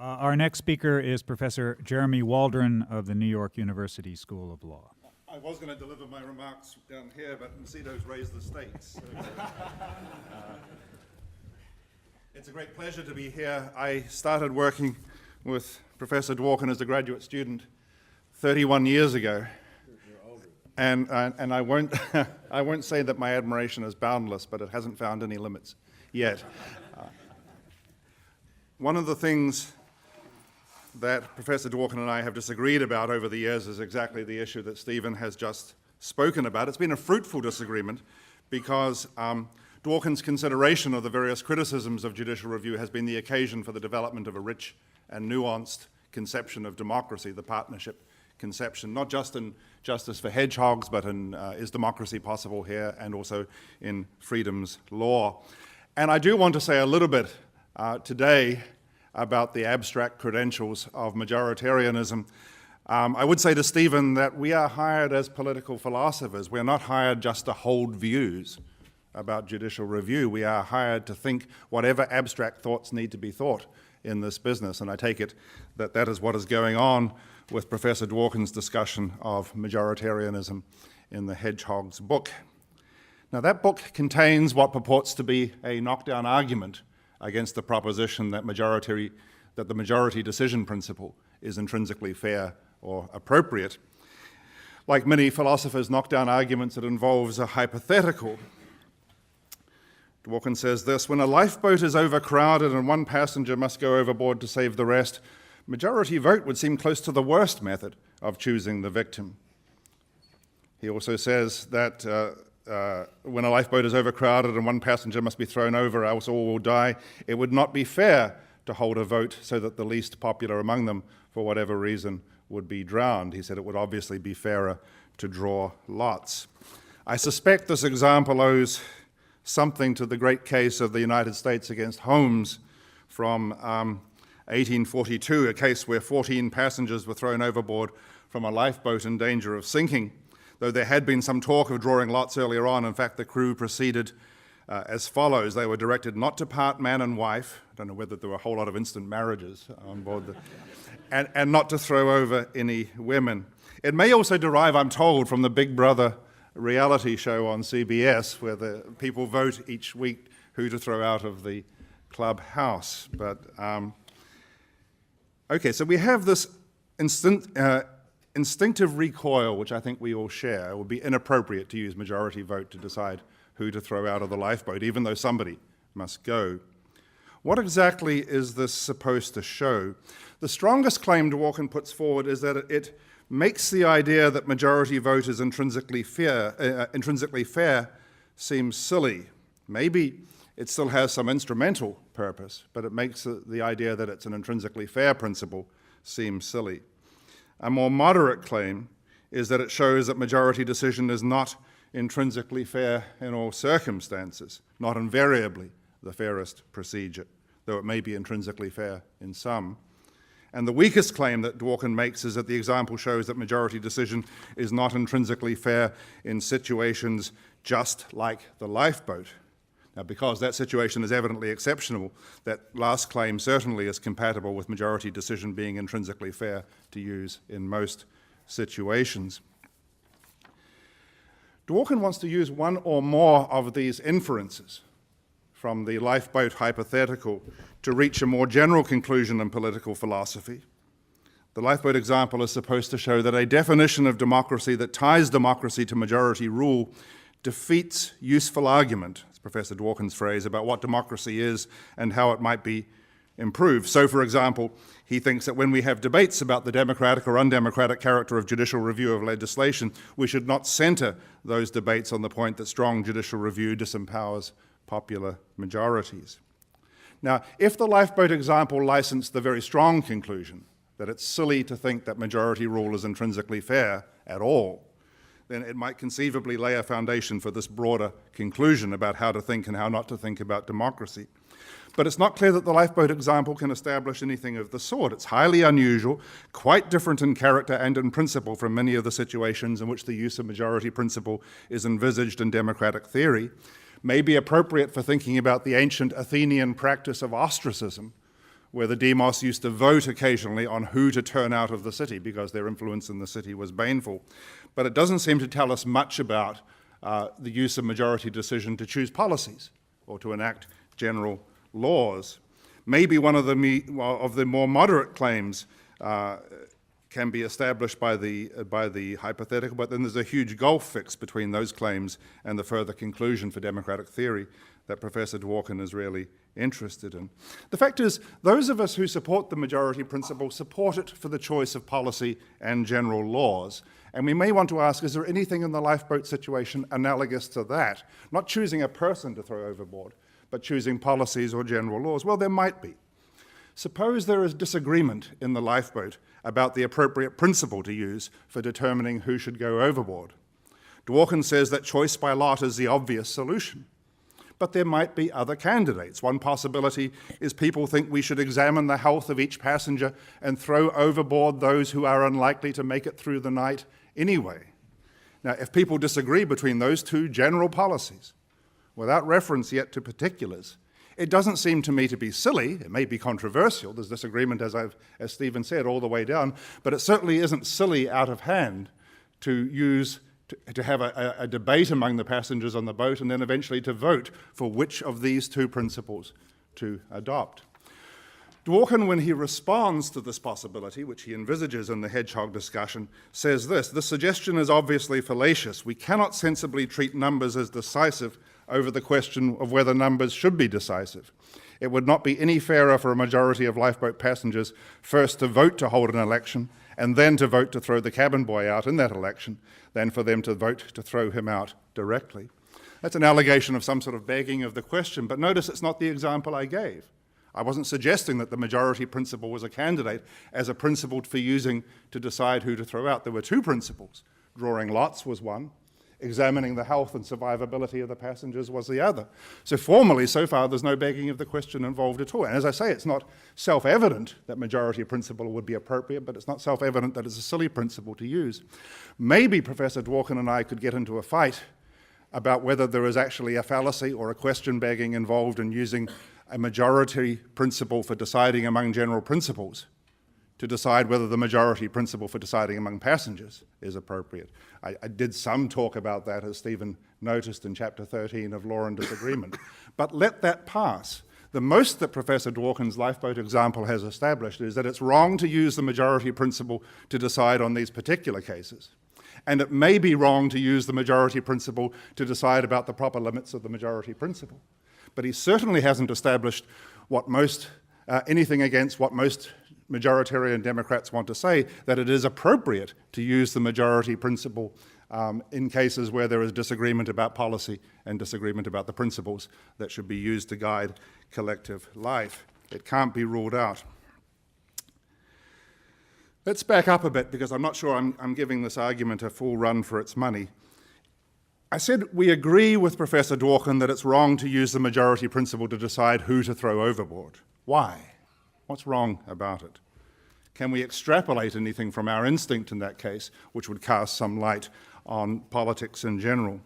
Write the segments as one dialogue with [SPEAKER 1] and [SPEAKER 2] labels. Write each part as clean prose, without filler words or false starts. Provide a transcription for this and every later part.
[SPEAKER 1] Our next speaker is Professor Jeremy Waldron of the New York University School of Law.
[SPEAKER 2] I was going to deliver my remarks down here, but Macedo's raised the stakes. So, it's a great pleasure to be here. I started working with Professor Dworkin as a graduate student 31 years ago. And I won't I won't say that my admiration is boundless, but it hasn't found any limits yet. One of the things that Professor Dworkin and I have disagreed about over the years is exactly the issue that Stephen has just spoken about. It's been a fruitful disagreement because Dworkin's consideration of the various criticisms of judicial review has been the occasion for the development of a rich and nuanced conception of democracy, the partnership conception, not just in Justice for Hedgehogs, but in Is Democracy Possible Here, and also in Freedom's Law. And I do want to say a little bit today about the abstract credentials of majoritarianism. I would say to Stephen that we are hired as political philosophers. We're not hired just to hold views about judicial review. We are hired to think whatever abstract thoughts need to be thought in this business. And I take it that that is what is going on with Professor Dworkin's discussion of majoritarianism in the Hedgehogs book. Now, that book contains what purports to be a knockdown argument against the proposition that the majority decision principle is intrinsically fair or appropriate. Like many philosophers' knockdown arguments, it involves a hypothetical. Dworkin says this: when a lifeboat is overcrowded and one passenger must go overboard to save the rest, majority vote would seem close to the worst method of choosing the victim. He also says that when a lifeboat is overcrowded and one passenger must be thrown over, else all will die, it would not be fair to hold a vote so that the least popular among them, for whatever reason, would be drowned. He said it would obviously be fairer to draw lots. I suspect this example owes something to the great case of the United States against Holmes from 1842, a case where 14 passengers were thrown overboard from a lifeboat in danger of sinking. Though there had been some talk of drawing lots earlier on, in fact, the crew proceeded as follows. They were directed not to part man and wife. I don't know whether there were a whole lot of instant marriages on board, and not to throw over any women. It may also derive, I'm told, from the Big Brother reality show on CBS, where the people vote each week who to throw out of the clubhouse. But, okay, so we have this instinctive recoil, which I think we all share. It would be inappropriate to use majority vote to decide who to throw out of the lifeboat, even though somebody must go. What exactly is this supposed to show? The strongest claim Dworkin puts forward is that it makes the idea that majority vote is intrinsically fair seem silly. Maybe it still has some instrumental purpose, but it makes the idea that it's an intrinsically fair principle seem silly. A more moderate claim is that it shows that majority decision is not intrinsically fair in all circumstances, not invariably the fairest procedure, though it may be intrinsically fair in some. And the weakest claim that Dworkin makes is that the example shows that majority decision is not intrinsically fair in situations just like the lifeboat. Now, because that situation is evidently exceptional, that last claim certainly is compatible with majority decision being intrinsically fair to use in most situations. Dworkin wants to use one or more of these inferences from the lifeboat hypothetical to reach a more general conclusion in political philosophy. The lifeboat example is supposed to show that a definition of democracy that ties democracy to majority rule defeats useful argument, it's Professor Dworkin's phrase, about what democracy is and how it might be improved. So, for example, he thinks that when we have debates about the democratic or undemocratic character of judicial review of legislation, we should not center those debates on the point that strong judicial review disempowers popular majorities. Now, if the lifeboat example licensed the very strong conclusion that it's silly to think that majority rule is intrinsically fair at all, then it might conceivably lay a foundation for this broader conclusion about how to think and how not to think about democracy. But it's not clear that the lifeboat example can establish anything of the sort. It's highly unusual, quite different in character and in principle from many of the situations in which the use of majority principle is envisaged in democratic theory, may be appropriate for thinking about the ancient Athenian practice of ostracism, where the demos used to vote occasionally on who to turn out of the city because their influence in the city was baneful. But it doesn't seem to tell us much about the use of majority decision to choose policies or to enact general laws. Maybe one of the more moderate claims can be established by the hypothetical, but then there's a huge gulf fix between those claims and the further conclusion for democratic theory that Professor Dworkin is really interested in. The fact is, those of us who support the majority principle support it for the choice of policy and general laws. And we may want to ask, is there anything in the lifeboat situation analogous to that? Not choosing a person to throw overboard, but choosing policies or general laws. Well, there might be. Suppose there is disagreement in the lifeboat about the appropriate principle to use for determining who should go overboard. Dworkin says that choice by lot is the obvious solution. But there might be other candidates. One possibility is people think we should examine the health of each passenger and throw overboard those who are unlikely to make it through the night anyway. Now, if people disagree between those two general policies, without reference yet to particulars, it doesn't seem to me to be silly. It may be controversial. There's disagreement, as Stephen said, all the way down, but it certainly isn't silly out of hand to have a debate among the passengers on the boat and then eventually to vote for which of these two principles to adopt. Dworkin, when he responds to this possibility, which he envisages in the hedgehog discussion, says this: "The suggestion is obviously fallacious. We cannot sensibly treat numbers as decisive over the question of whether numbers should be decisive. It would not be any fairer for a majority of lifeboat passengers first to vote to hold an election and then to vote to throw the cabin boy out in that election than for them to vote to throw him out directly." That's an allegation of some sort of begging of the question, but notice it's not the example I gave. I wasn't suggesting that the majority principle was a candidate as a principle for using to decide who to throw out. There were two principles. Drawing lots was one. Examining the health and survivability of the passengers was the other. So formally, so far, there's no begging of the question involved at all. And as I say, it's not self-evident that majority principle would be appropriate, but it's not self-evident that it's a silly principle to use. Maybe Professor Dworkin and I could get into a fight about whether there is actually a fallacy or a question begging involved in using a majority principle for deciding among general principles to decide whether the majority principle for deciding among passengers is appropriate. I did some talk about that, as Stephen noticed in Chapter 13 of Law and Disagreement. But let that pass. The most that Professor Dworkin's lifeboat example has established is that it's wrong to use the majority principle to decide on these particular cases. And it may be wrong to use the majority principle to decide about the proper limits of the majority principle. But he certainly hasn't established anything against what most majoritarian Democrats want to say, that it is appropriate to use the majority principle in cases where there is disagreement about policy and disagreement about the principles that should be used to guide collective life. It can't be ruled out. Let's back up a bit, because I'm not sure I'm giving this argument a full run for its money. I said we agree with Professor Dworkin that it's wrong to use the majority principle to decide who to throw overboard. Why? What's wrong about it? Can we extrapolate anything from our instinct in that case, which would cast some light on politics in general?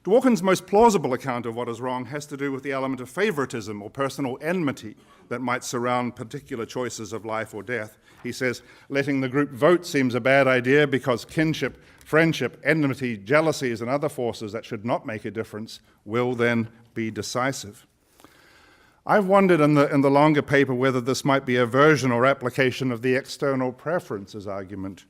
[SPEAKER 2] Dworkin's most plausible account of what is wrong has to do with the element of favoritism or personal enmity that might surround particular choices of life or death. He says, letting the group vote seems a bad idea because kinship, friendship, enmity, jealousies, and other forces that should not make a difference will then be decisive. I've wondered in the longer paper whether this might be a version or application of the external preferences argument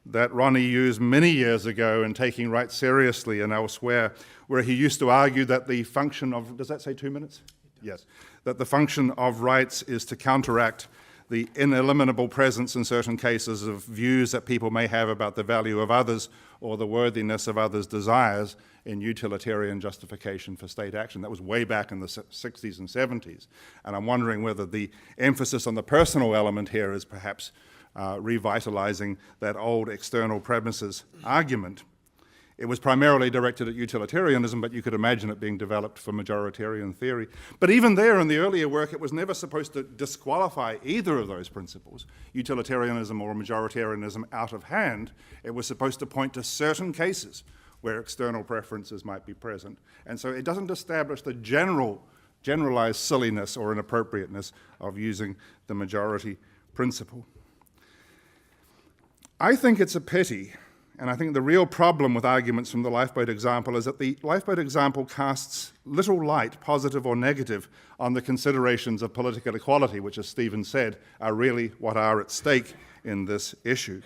[SPEAKER 2] that Ronnie used many years ago in Taking Right Seriously and elsewhere, where he used to argue that the function of, does that say 2 minutes? Yes. That the function of rights is to counteract the ineliminable presence in certain cases of views that people may have about the value of others or the worthiness of others' desires in utilitarian justification for state action. That was way back in the 60s and 70s. And I'm wondering whether the emphasis on the personal element here is perhaps revitalizing that old external premises argument. It was primarily directed at utilitarianism, but you could imagine it being developed for majoritarian theory. But even there, in the earlier work, it was never supposed to disqualify either of those principles, utilitarianism or majoritarianism, out of hand. It was supposed to point to certain cases where external preferences might be present. And so it doesn't establish the general generalized silliness or inappropriateness of using the majority principle. I think it's a pity, and I think the real problem with arguments from the lifeboat example is that the lifeboat example casts little light, positive or negative, on the considerations of political equality, which, as Stephen said, are really what are at stake in this issue.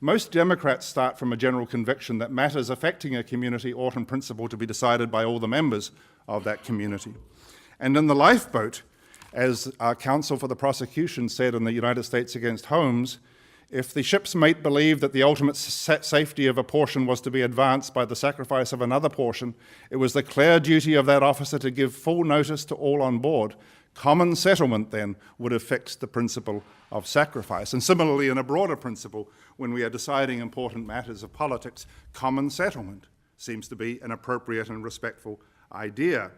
[SPEAKER 2] Most Democrats start from a general conviction that matters affecting a community ought in principle to be decided by all the members of that community. And in the lifeboat, as our counsel for the prosecution said in the United States against Holmes, if the ship's mate believed that the ultimate safety of a portion was to be advanced by the sacrifice of another portion, it was the clear duty of that officer to give full notice to all on board. Common settlement, then, would have fixed the principle of sacrifice. And similarly, in a broader principle, when we are deciding important matters of politics, common settlement seems to be an appropriate and respectful idea.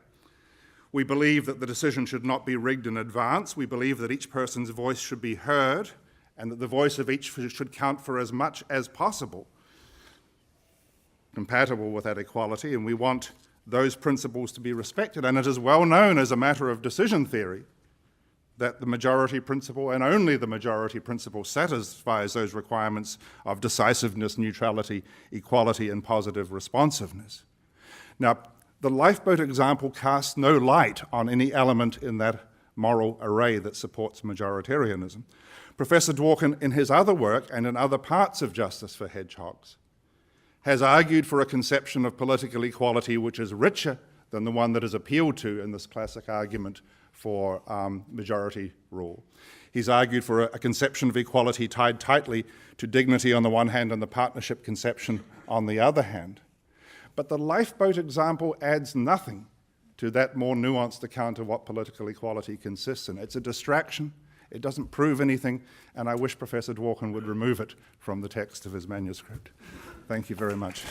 [SPEAKER 2] We believe that the decision should not be rigged in advance. We believe that each person's voice should be heard, and that the voice of each should count for as much as possible, compatible with that equality, and we want those principles to be respected. And it is well known as a matter of decision theory that the majority principle, and only the majority principle, satisfies those requirements of decisiveness, neutrality, equality, and positive responsiveness. Now, the lifeboat example casts no light on any element in that moral array that supports majoritarianism. Professor Dworkin, in his other work and in other parts of Justice for Hedgehogs, has argued for a conception of political equality which is richer than the one that is appealed to in this classic argument for majority rule. He's argued for a conception of equality tied tightly to dignity on the one hand and the partnership conception on the other hand. But the lifeboat example adds nothing to that more nuanced account of what political equality consists in. It's a distraction. It doesn't prove anything, and I wish Professor Dworkin would remove it from the text of his manuscript. Thank you very much.